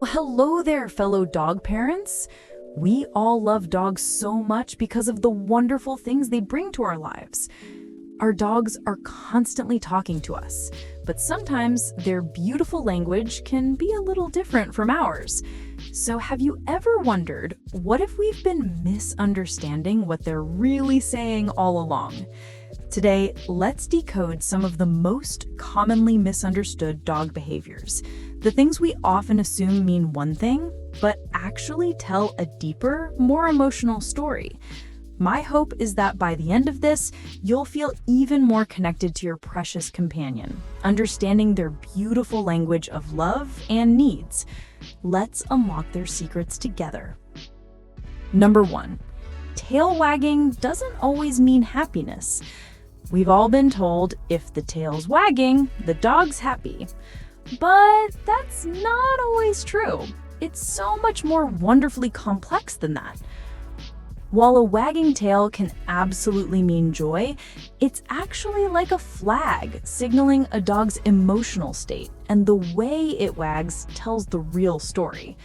Well, hello there, fellow dog parents. We all love dogs so much because of the wonderful things they bring to our lives. Our dogs are constantly talking to us, but sometimes their beautiful language can be a little different from ours. So have you ever wondered, what if we've been misunderstanding what they're really saying all along? Today, let's decode some of the most commonly misunderstood dog behaviors. The things we often assume mean one thing, but actually tell a deeper, more emotional story. My hope is that by the end of this, you'll feel even more connected to your precious companion, understanding their beautiful language of love and needs. Let's unlock their secrets together. Number 1, tail wagging doesn't always mean happiness. We've all been told if the tail's wagging, the dog's happy. But that's not always true. It's so much more wonderfully complex than that. While a wagging tail can absolutely mean joy, it's actually like a flag signaling a dog's emotional state, and the way it wags tells the real story.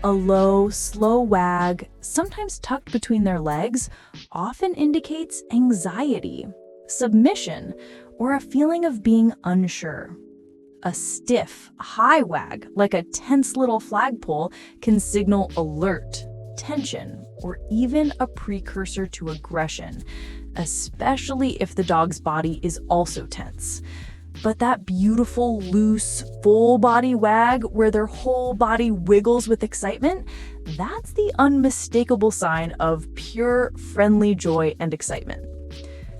A low, slow wag, sometimes tucked between their legs, often indicates anxiety, submission, or a feeling of being unsure. A stiff, high wag, like a tense little flagpole, can signal alert, tension, or even a precursor to aggression, especially if the dog's body is also tense. But that beautiful, loose, full body wag where their whole body wiggles with excitement, that's the unmistakable sign of pure, friendly joy and excitement.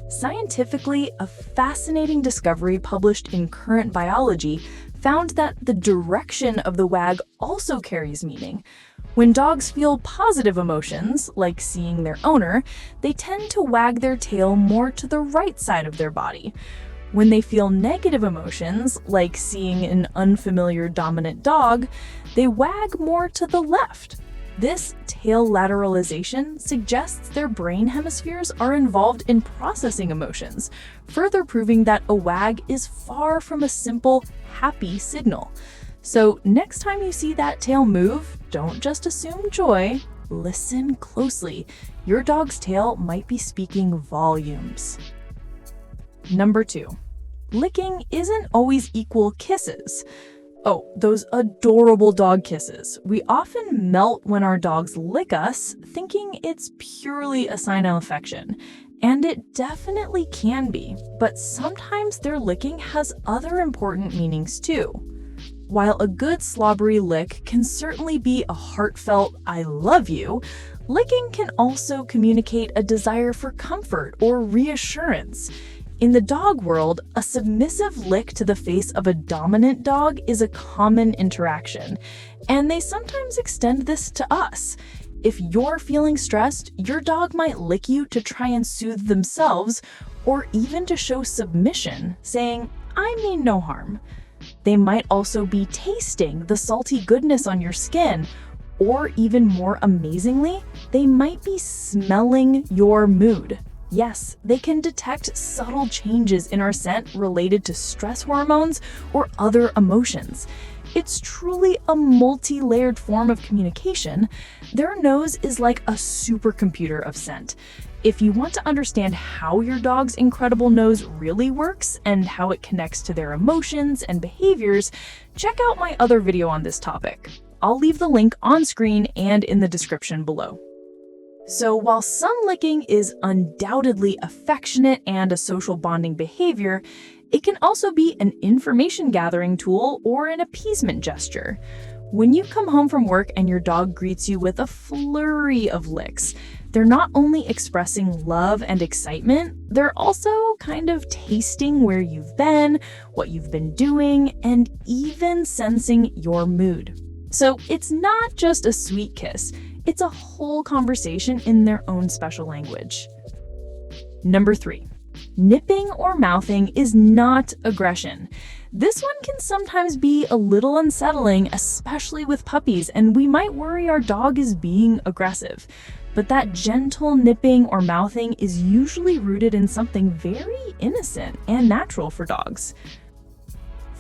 Scientifically, a fascinating discovery published in Current Biology found that the direction of the wag also carries meaning. When dogs feel positive emotions, like seeing their owner, they tend to wag their tail more to the right side of their body. When they feel negative emotions, like seeing an unfamiliar dominant dog, they wag more to the left. This tail lateralization suggests their brain hemispheres are involved in processing emotions, further proving that a wag is far from a simple, happy signal. So next time you see that tail move, don't just assume joy, listen closely. Your dog's tail might be speaking volumes. Number 2, licking isn't always equal kisses. Oh, those adorable dog kisses. We often melt when our dogs lick us, thinking it's purely a sign of affection. And it definitely can be, but sometimes their licking has other important meanings too. While a good slobbery lick can certainly be a heartfelt "I love you," licking can also communicate a desire for comfort or reassurance. In the dog world, a submissive lick to the face of a dominant dog is a common interaction, and they sometimes extend this to us. If you're feeling stressed, your dog might lick you to try and soothe themselves, or even to show submission, saying, "I mean no harm." They might also be tasting the salty goodness on your skin, or even more amazingly, they might be smelling your mood. Yes, they can detect subtle changes in our scent related to stress hormones or other emotions. It's truly a multi-layered form of communication. Their nose is like a supercomputer of scent. If you want to understand how your dog's incredible nose really works and how it connects to their emotions and behaviors, check out my other video on this topic. I'll leave the link on screen and in the description below. So while some licking is undoubtedly affectionate and a social bonding behavior, it can also be an information gathering tool or an appeasement gesture. When you come home from work and your dog greets you with a flurry of licks, they're not only expressing love and excitement, they're also kind of tasting where you've been, what you've been doing, and even sensing your mood. So it's not just a sweet kiss. It's a whole conversation in their own special language. Number 3, nipping or mouthing is not aggression. This one can sometimes be a little unsettling, especially with puppies, and we might worry our dog is being aggressive. But that gentle nipping or mouthing is usually rooted in something very innocent and natural for dogs.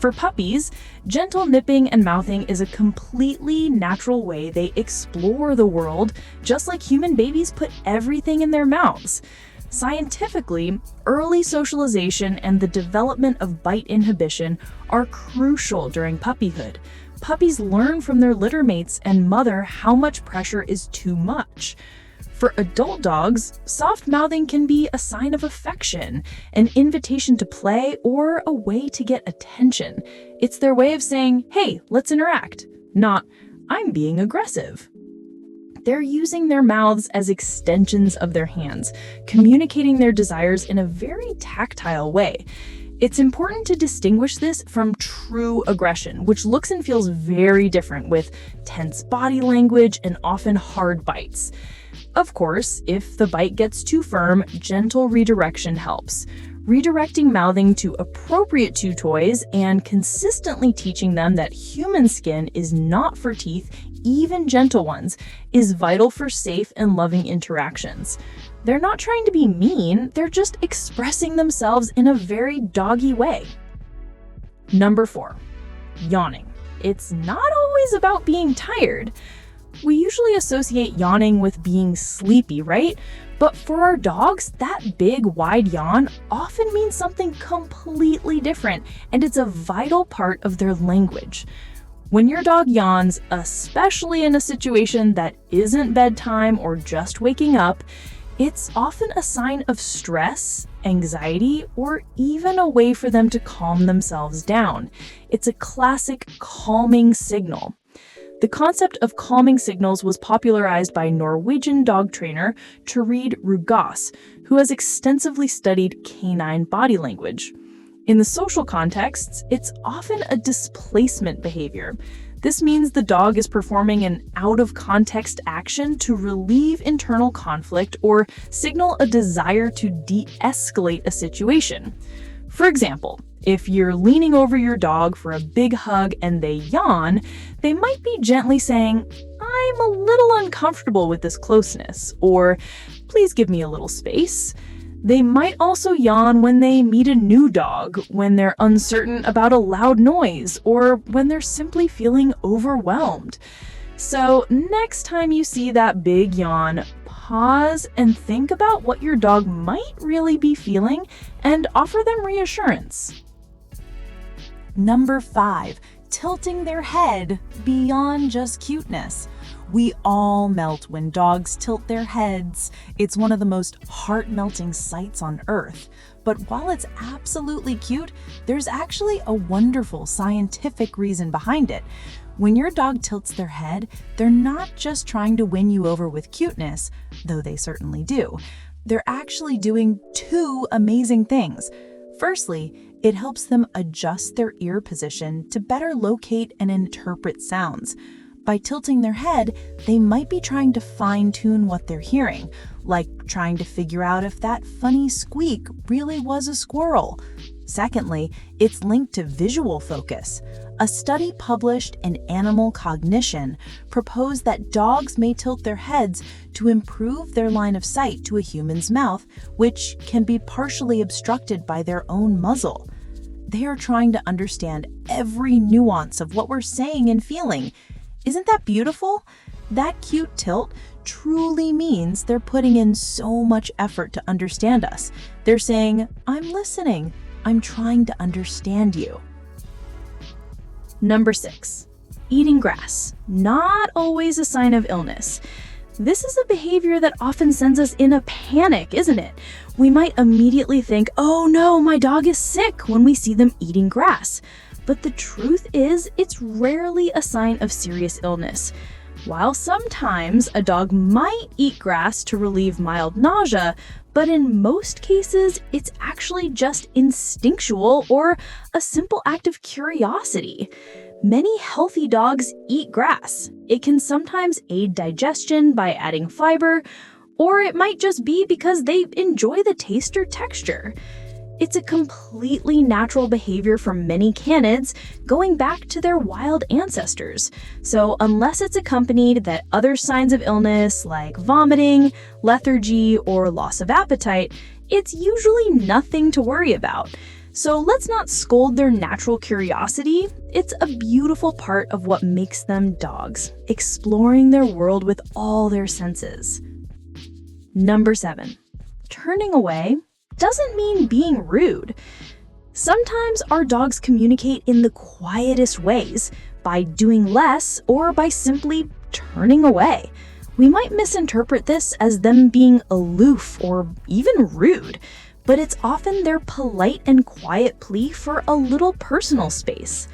For puppies, gentle nipping and mouthing is a completely natural way they explore the world, just like human babies put everything in their mouths. Scientifically, early socialization and the development of bite inhibition are crucial during puppyhood. Puppies learn from their littermates and mother how much pressure is too much. For adult dogs, soft mouthing can be a sign of affection, an invitation to play, or a way to get attention. It's their way of saying, "Hey, let's interact," not, "I'm being aggressive." They're using their mouths as extensions of their hands, communicating their desires in a very tactile way. It's important to distinguish this from true aggression, which looks and feels very different with tense body language and often hard bites. Of course, if the bite gets too firm, gentle redirection helps. Redirecting mouthing to appropriate chew toys and consistently teaching them that human skin is not for teeth, even gentle ones, is vital for safe and loving interactions. They're not trying to be mean, they're just expressing themselves in a very doggy way. Number 4, yawning. It's not always about being tired. We usually associate yawning with being sleepy, right? But for our dogs, that big, wide yawn often means something completely different, and it's a vital part of their language. When your dog yawns, especially in a situation that isn't bedtime or just waking up, it's often a sign of stress, anxiety, or even a way for them to calm themselves down. It's a classic calming signal. The concept of calming signals was popularized by Norwegian dog trainer Turid Rugaas, who has extensively studied canine body language. In the social contexts, it's often a displacement behavior. This means the dog is performing an out-of-context action to relieve internal conflict or signal a desire to de-escalate a situation. For example, if you're leaning over your dog for a big hug and they yawn, they might be gently saying, "I'm a little uncomfortable with this closeness," or "Please give me a little space." They might also yawn when they meet a new dog, when they're uncertain about a loud noise, or when they're simply feeling overwhelmed. So next time you see that big yawn, pause and think about what your dog might really be feeling and offer them reassurance. Number 5, tilting their head beyond just cuteness. We all melt when dogs tilt their heads. It's one of the most heart-melting sights on earth. But while it's absolutely cute, there's actually a wonderful scientific reason behind it. When your dog tilts their head, they're not just trying to win you over with cuteness, though they certainly do. They're actually doing 2 amazing things. Firstly, it helps them adjust their ear position to better locate and interpret sounds. By tilting their head, they might be trying to fine-tune what they're hearing, like trying to figure out if that funny squeak really was a squirrel. Secondly, it's linked to visual focus. A study published in Animal Cognition proposed that dogs may tilt their heads to improve their line of sight to a human's mouth, which can be partially obstructed by their own muzzle. They are trying to understand every nuance of what we're saying and feeling. Isn't that beautiful? That cute tilt truly means they're putting in so much effort to understand us. They're saying, "I'm listening. I'm trying to understand you." Number 6, eating grass. Not always a sign of illness. This is a behavior that often sends us in a panic, isn't it? We might immediately think, "Oh no, my dog is sick," when we see them eating grass. But the truth is, it's rarely a sign of serious illness. While sometimes a dog might eat grass to relieve mild nausea, but in most cases, it's actually just instinctual or a simple act of curiosity. Many healthy dogs eat grass. It can sometimes aid digestion by adding fiber, or it might just be because they enjoy the taste or texture. It's a completely natural behavior for many canids, going back to their wild ancestors. So unless it's accompanied with other signs of illness like vomiting, lethargy, or loss of appetite, it's usually nothing to worry about. So let's not scold their natural curiosity. It's a beautiful part of what makes them dogs, exploring their world with all their senses. Number 7, turning away doesn't mean being rude. Sometimes our dogs communicate in the quietest ways, by doing less or by simply turning away. We might misinterpret this as them being aloof or even rude, but it's often their polite and quiet plea for a little personal space.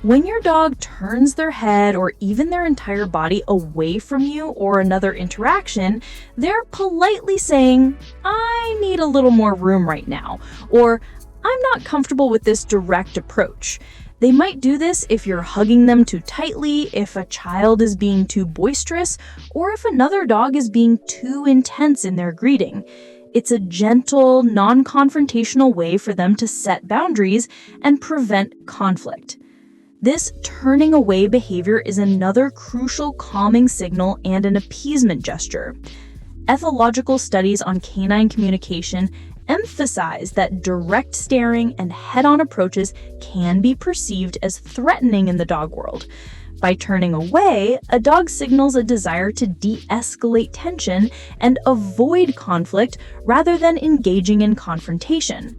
When your dog turns their head or even their entire body away from you or another interaction, they're politely saying, "I need a little more room right now," or "I'm not comfortable with this direct approach." They might do this if you're hugging them too tightly, if a child is being too boisterous, or if another dog is being too intense in their greeting. It's a gentle, non-confrontational way for them to set boundaries and prevent conflict. This turning away behavior is another crucial calming signal and an appeasement gesture. Ethological studies on canine communication emphasize that direct staring and head-on approaches can be perceived as threatening in the dog world. By turning away, a dog signals a desire to de-escalate tension and avoid conflict rather than engaging in confrontation.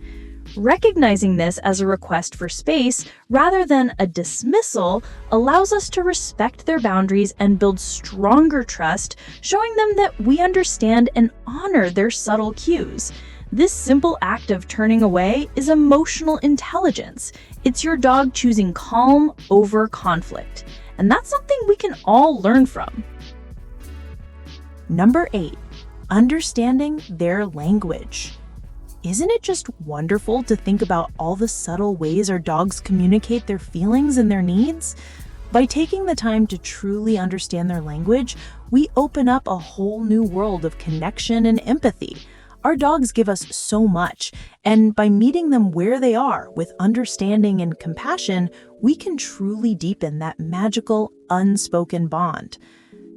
Recognizing this as a request for space rather than a dismissal allows us to respect their boundaries and build stronger trust, showing them that we understand and honor their subtle cues. This simple act of turning away is emotional intelligence. It's your dog choosing calm over conflict. And that's something we can all learn from. Number 8, understanding their language. Isn't it just wonderful to think about all the subtle ways our dogs communicate their feelings and their needs? By taking the time to truly understand their language, we open up a whole new world of connection and empathy. Our dogs give us so much, and by meeting them where they are with understanding and compassion, we can truly deepen that magical, unspoken bond.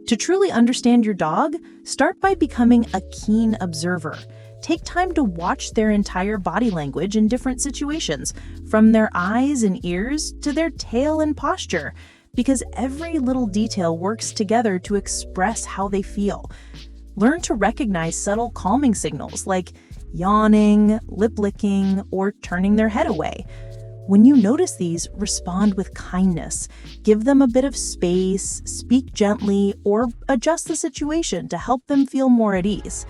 To truly understand your dog, start by becoming a keen observer. Take time to watch their entire body language in different situations, from their eyes and ears to their tail and posture, because every little detail works together to express how they feel. Learn to recognize subtle calming signals like yawning, lip licking, or turning their head away. When you notice these, respond with kindness. Give them a bit of space, speak gently, or adjust the situation to help them feel more at ease.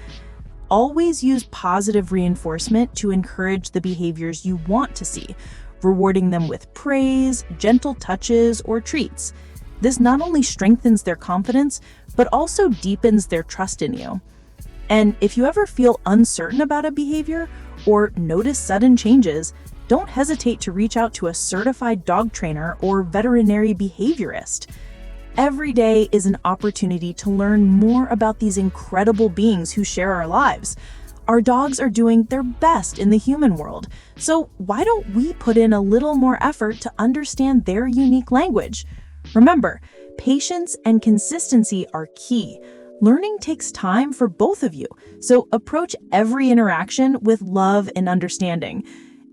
Always use positive reinforcement to encourage the behaviors you want to see, rewarding them with praise, gentle touches, or treats. This not only strengthens their confidence, but also deepens their trust in you. And if you ever feel uncertain about a behavior or notice sudden changes, don't hesitate to reach out to a certified dog trainer or veterinary behaviorist. Every day is an opportunity to learn more about these incredible beings who share our lives. Our dogs are doing their best in the human world, so why don't we put in a little more effort to understand their unique language? Remember, patience and consistency are key. Learning takes time for both of you, so approach every interaction with love and understanding.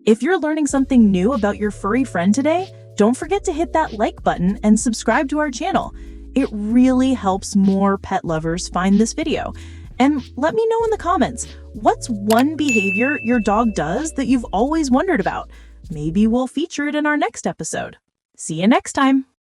If you're learning something new about your furry friend today, don't forget to hit that like button and subscribe to our channel. It really helps more pet lovers find this video. And let me know in the comments, what's one behavior your dog does that you've always wondered about? Maybe we'll feature it in our next episode. See you next time.